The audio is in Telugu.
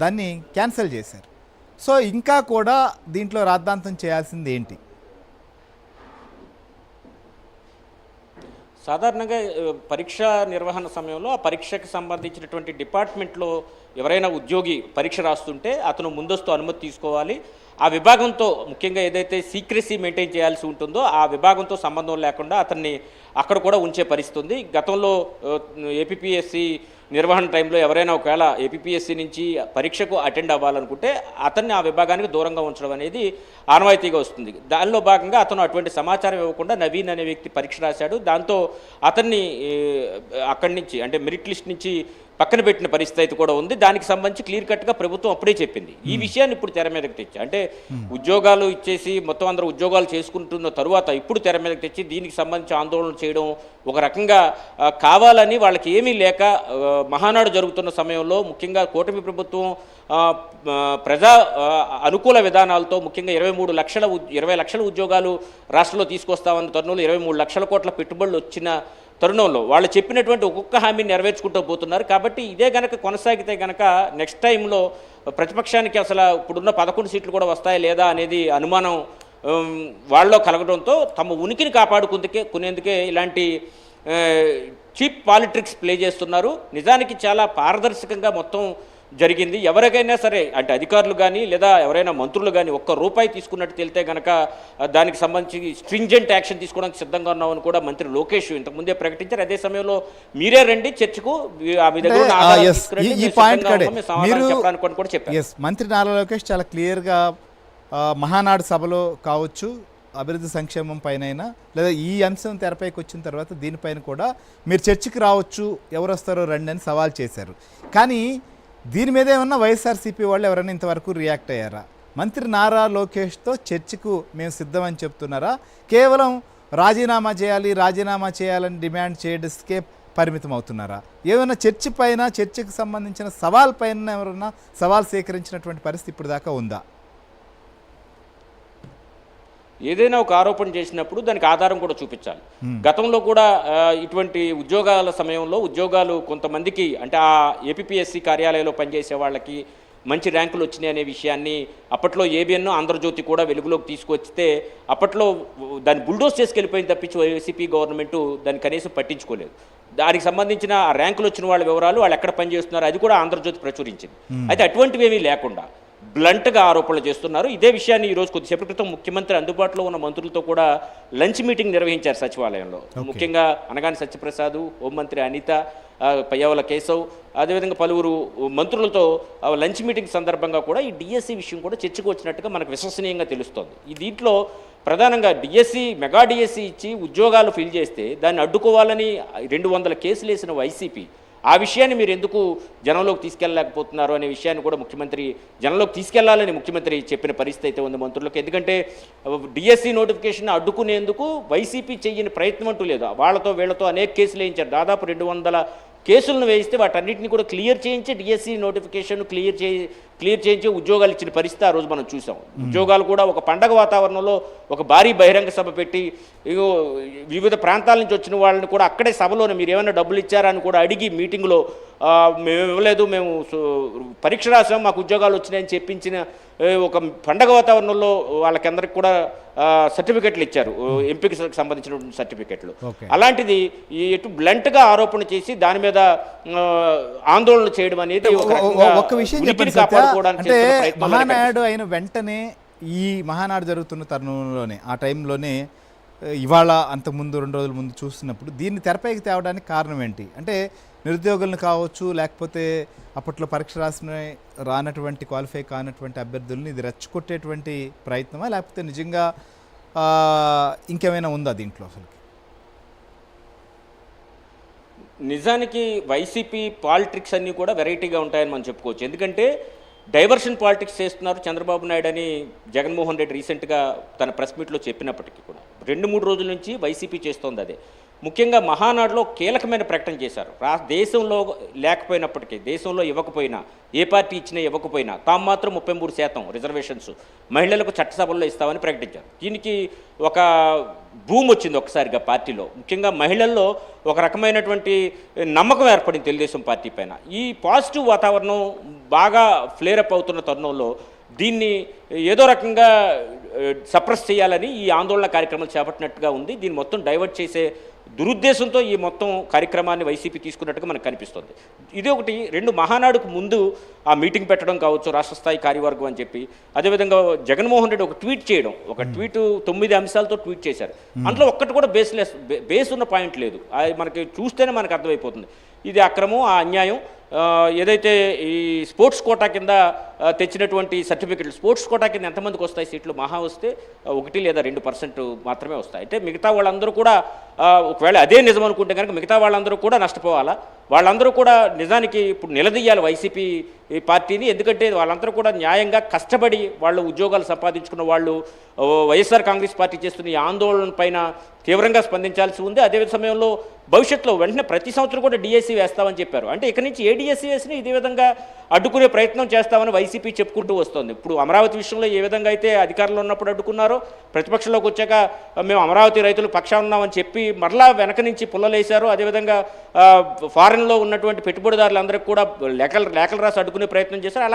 దాన్ని క్యాన్సిల్ చేశారు. సో ఇంకా కూడా దీంట్లో రాద్ధాంతం చేయాల్సింది ఏంటి? సాధారణంగా పరీక్ష నిర్వహణ సమయంలో ఆ పరీక్షకు సంబంధించినటువంటి డిపార్ట్మెంట్లో ఎవరైనా ఉద్యోగి పరీక్ష రాస్తుంటే అతను ముందస్తు అనుమతి తీసుకోవాలి. ఆ విభాగంతో ముఖ్యంగా ఏదైతే సీక్రెసీ మెయింటైన్ చేయాల్సి ఉంటుందో ఆ విభాగంతో సంబంధం లేకుండా అతన్ని అక్కడ కూడా ఉంచే పరిస్థితి ఉంది. గతంలో ఏపీపీఎస్సీ నిర్వహణ టైంలో ఎవరైనా ఒకవేళ ఏపీపీఎస్సీ నుంచి పరీక్షకు అటెండ్ అవ్వాలనుకుంటే అతన్ని ఆ విభాగానికి దూరంగా ఉంచడం అనేది ఆనవాయితీగా వస్తుంది. దానిలో భాగంగా అతను అటువంటి సమాచారం ఇవ్వకుండా నవీన్ అనే వ్యక్తి పరీక్ష రాశాడు. దాంతో అతన్ని అక్కడి నుంచి అంటే మెరిట్ లిస్ట్ నుంచి పక్కన పెట్టిన పరిస్థితి కూడా ఉంది. దానికి సంబంధించి క్లియర్ కట్గా ప్రభుత్వం అప్పుడే చెప్పింది. ఈ విషయాన్ని ఇప్పుడు తెర మీదకి తెచ్చి అంటే ఉద్యోగాలు ఇచ్చేసి మొత్తం అందరూ ఉద్యోగాలు చేసుకుంటున్న తరువాత ఇప్పుడు తెర మీదకి తెచ్చి దీనికి సంబంధించి ఆందోళన చేయడం ఒక రకంగా కావాలని వాళ్ళకి ఏమీ లేక మహానాడు జరుగుతున్న సమయంలో ముఖ్యంగా కూటమి ప్రభుత్వం ప్రజా అనుకూల విధానాలతో ముఖ్యంగా 20 లక్షల ఉద్యోగాలు రాష్ట్రంలో తీసుకొస్తామన్న తరుణంలో 23 లక్షల కోట్ల పెట్టుబడులు వచ్చిన తరుణంలో వాళ్ళు చెప్పినటువంటి ఒక్కొక్క హామీని నెరవేర్చుకుంటూ పోతున్నారు. కాబట్టి ఇదే గనక కొనసాగితే గనక నెక్స్ట్ టైంలో ప్రతిపక్షానికి అసలు ఇప్పుడున్న 11 సీట్లు కూడా వస్తాయా లేదా అనేది అనుమానం వాళ్ళలో కలగడంతో తమ ఉనికిని కాపాడుకునేందుకే ఇలాంటి చీప్ పాలిటిక్స్ ప్లే చేస్తున్నారు. నిజానికి చాలా పారదర్శకంగా మొత్తం జరిగింది. ఎవరికైనా సరే అంటే అధికారులు కానీ లేదా ఎవరైనా మంత్రులు కానీ ₹1 తీసుకున్నట్టు తెలితే కనుక దానికి సంబంధించి స్ట్రింజెంట్ యాక్షన్ తీసుకోవడానికి సిద్ధంగా ఉన్నామని కూడా మంత్రి లోకేష్ ఇంతకుముందే ప్రకటించారు. అదే సమయంలో మీరే రండి చర్చకు చెప్పడానికి కూడా చెప్పారు. మంత్రి నారా లోకేష్ చాలా క్లియర్గా మహానాడు సభలో కావచ్చు అభివృద్ధి సంక్షేమం పైన లేదా ఈ అంశం తెరపైకి వచ్చిన తర్వాత దీనిపైన కూడా మీరు చర్చకి రావచ్చు, ఎవరు వస్తారో రండి అని సవాల్ చేశారు. కానీ దీని మీద ఏమన్నా వైఎస్ఆర్సీపీ వాళ్ళు ఎవరైనా ఇంతవరకు రియాక్ట్ అయ్యారా? మంత్రి నారా లోకేష్తో చర్చకు మేము సిద్ధమని చెప్తున్నారా? కేవలం రాజీనామా చేయాలని డిమాండ్ చేయడానికే పరిమితం అవుతున్నారా? ఏమైనా చర్చకు సంబంధించిన సవాల్ పైన ఎవరన్నా సవాల్ సేకరించినటువంటి పరిస్థితి ఇప్పుడు దాకా ఉందా? ఏదైనా ఒక ఆరోపణ చేసినప్పుడు దానికి ఆధారం కూడా చూపించాలి. గతంలో కూడా ఇటువంటి ఉద్యోగాల సమయంలో ఉద్యోగాలు కొంతమందికి అంటే ఆ ఏపీపీఎస్సీ కార్యాలయంలో పనిచేసే వాళ్ళకి మంచి ర్యాంకులు వచ్చినాయి అనే విషయాన్ని అప్పట్లో ఏబిఎన్ ఆంధ్రజ్యోతి కూడా వెలుగులోకి తీసుకొచ్చితే అప్పట్లో దాన్ని బుల్డోస్ చేసుకెళ్ళిపోయింది తప్పించి వైసీపీ గవర్నమెంట్ దాన్ని కనీసం పట్టించుకోలేదు. దానికి సంబంధించిన ఆ ర్యాంకులు వచ్చిన వాళ్ళ వివరాలు వాళ్ళు ఎక్కడ పనిచేస్తున్నారు అది కూడా ఆంధ్రజ్యోతి ప్రచురించింది. అయితే అటువంటివి ఏమీ లేకుండా బ్లంట్గా ఆరోపణలు చేస్తున్నారు. ఇదే విషయాన్ని ఈరోజు కొద్దిసేపటి క్రితం ముఖ్యమంత్రి అందుబాటులో ఉన్న మంత్రులతో కూడా లంచ్ మీటింగ్ నిర్వహించారు సచివాలయంలో. ముఖ్యంగా అనగాని సత్యప్రసాద్, హోంమంత్రి అనిత, పయ్యావుల కేశవ్, అదేవిధంగా పలువురు మంత్రులతో లంచ్ మీటింగ్ సందర్భంగా కూడా ఈ డిఎస్సి విషయం కూడా చర్చకు వచ్చినట్టుగా మనకు విశ్వసనీయంగా తెలుస్తోంది. ఈ దీంట్లో ప్రధానంగా మెగా డిఎస్సి ఇచ్చి ఉద్యోగాలు ఫిల్ చేస్తే దాన్ని అడ్డుకోవాలని 200 కేసులు వేసిన వైసీపీ ఆ విషయాన్ని మీరు ఎందుకు జనంలోకి తీసుకెళ్ళలేకపోతున్నారు అనే విషయాన్ని కూడా ముఖ్యమంత్రి జనంలోకి తీసుకెళ్లాలని ముఖ్యమంత్రి చెప్పిన పరిస్థితి అయితే ఉంది మంత్రులకు. ఎందుకంటే డిఎస్సి నోటిఫికేషన్ అడ్డుకునేందుకు వైసీపీ చెయ్యని ప్రయత్నం అంటూ లేదు. వాళ్ళతో వీళ్ళతో అనేక కేసులు వేయించారు. దాదాపు 200 కేసులను వేయిస్తే వాటన్నిటిని కూడా క్లియర్ చేయించి డిఎస్సి నోటిఫికేషన్ క్లియర్ చేయించి ఉద్యోగాలు ఇచ్చిన పరిస్థితి ఆ రోజు మనం చూసాం. ఉద్యోగాలు కూడా ఒక పండగ వాతావరణంలో ఒక భారీ బహిరంగ సభ పెట్టి వివిధ ప్రాంతాల నుంచి వచ్చిన వాళ్ళని కూడా అక్కడే సభలోనే మీరు ఏమైనా డబ్బులు ఇచ్చారా అని కూడా అడిగి మీటింగ్లో మేము ఇవ్వలేదు, మేము పరీక్ష రాసాం, మాకు ఉద్యోగాలు వచ్చినాయని చెప్పించిన ఒక పండగ వాతావరణంలో వాళ్ళకందరికి కూడా సర్టిఫికెట్లు ఇచ్చారు, ఎంపీకి సంబంధించినటువంటి సర్టిఫికెట్లు. అలాంటిది ఎటు బ్లంట్గా ఆరోపణ చేసి దాని మీద ఆందోళన చేయడం అనేది ఒక విషయం అంటే మహానాడు అయిన వెంటనే ఈ మహానాడు జరుగుతున్న తరుణంలోనే ఆ టైంలోనే ఇవాళ అంతకుముందు 2 రోజుల ముందు చూస్తున్నప్పుడు దీన్ని తెరపైకి తేవడానికి కారణం ఏంటి? అంటే నిరుద్యోగులను కావచ్చు, లేకపోతే అప్పట్లో పరీక్ష రానటువంటి క్వాలిఫై కానటువంటి అభ్యర్థుల్ని ఇది రెచ్చగొట్టేటువంటి ప్రయత్నమా, లేకపోతే నిజంగా ఇంకేమైనా ఉందా దీంట్లో? అసలు నిజానికి వైసీపీ పాలిటిక్స్ అన్నీ కూడా వెరైటీగా ఉంటాయని మనం చెప్పుకోవచ్చు. ఎందుకంటే డైవర్షన్ పాలిటిక్స్ చేస్తున్నారు చంద్రబాబు నాయుడు అని జగన్మోహన్ రెడ్డి రీసెంట్గా తన ప్రెస్ మీట్లో చెప్పినప్పటికీ కూడా 2-3 రోజుల నుంచి వైసీపీ చేస్తోంది అదే. ముఖ్యంగా మహానాడులో కీలకమైన ప్రకటన చేశారు. దేశంలో లేకపోయినప్పటికీ, దేశంలో ఇవ్వకపోయినా, ఏ పార్టీ ఇచ్చినా ఇవ్వకపోయినా తాము మాత్రం 33% రిజర్వేషన్స్ మహిళలకు చట్టసభల్లో ఇస్తామని ప్రకటించారు. దీనికి ఒక భూమి వచ్చింది ఒకసారిగా పార్టీలో. ముఖ్యంగా మహిళల్లో ఒక రకమైనటువంటి నమ్మకం ఏర్పడింది తెలుగుదేశం పార్టీ పైన. ఈ పాజిటివ్ వాతావరణం బాగా ఫ్లేరప్ అవుతున్న తరుణంలో దీన్ని ఏదో రకంగా సప్రెస్ చేయాలని ఈ ఆందోళన కార్యక్రమాలు చేపట్టినట్టుగా ఉంది. దీన్ని మొత్తం డైవర్ట్ చేసే దురుద్దేశంతో ఈ మొత్తం కార్యక్రమాన్ని వైసీపీ తీసుకున్నట్టుగా మనకు కనిపిస్తుంది. ఇది ఒకటి. 2 మహానాడుకు ముందు ఆ మీటింగ్ పెట్టడం కావచ్చు, రాష్ట్ర స్థాయి కార్యవర్గం అని చెప్పి, అదేవిధంగా జగన్మోహన్ రెడ్డి ఒక ట్వీట్ చేయడం, ఒక ట్వీట్ 9 అంశాలతో ట్వీట్ చేశారు. అందులో ఒక్కటి కూడా బేస్ ఉన్న పాయింట్ లేదు. అది మనకి చూస్తేనే మనకు అర్థమైపోతుంది ఇది అక్రమం, ఆ అన్యాయం. ఏదైతే ఈ స్పోర్ట్స్ కోటా కింద తెచ్చినటువంటి సర్టిఫికెట్లు, స్పోర్ట్స్ కోటా కింద ఎంతమందికి వస్తాయి సీట్లు? మహా వస్తే 1 లేదా 2% మాత్రమే వస్తాయి. అంటే మిగతా వాళ్ళందరూ కూడా ఒకవేళ అదే నిజం అనుకుంటే కనుక మిగతా వాళ్ళందరూ కూడా నష్టపోవాలా? వాళ్ళందరూ కూడా నిజానికి ఇప్పుడు నిలదీయాలి వైసీపీ పార్టీని. ఎందుకంటే వాళ్ళందరూ కూడా న్యాయంగా కష్టపడి వాళ్ళు ఉద్యోగాలు సంపాదించుకున్న వాళ్ళు. వైఎస్ఆర్ కాంగ్రెస్ పార్టీ చేస్తున్న ఈ ఆందోళన పైన తీవ్రంగా స్పందించాల్సి ఉంది. అదే సమయంలో భవిష్యత్తులో వెంటనే ప్రతి సంవత్సరం కూడా డిఎస్సీ వేస్తామని చెప్పారు. అంటే ఇక్కడి నుంచి ఏ డిఎస్సీ వేసినా ఇదే విధంగా అడ్డుకునే ప్రయత్నం చేస్తామని వైసీపీ చెప్పుకుంటూ వస్తుంది. ఇప్పుడు అమరావతి విషయంలో ఏ విధంగా అయితే అధికారంలో ఉన్నప్పుడు అడ్డుకున్నారో, ప్రతిపక్షంలోకి వచ్చాక మేము అమరావతి రైతులు పక్షాన ఉన్నామని చెప్పి మరలా వెనక నుంచి పుల్లలేశారు. అదేవిధంగా ఫారెన్లో ఉన్నటువంటి పెట్టుబడిదారులందరికీ కూడా లేఖలు రాసి అడ్డుకునే ప్రయత్నం చేశారు.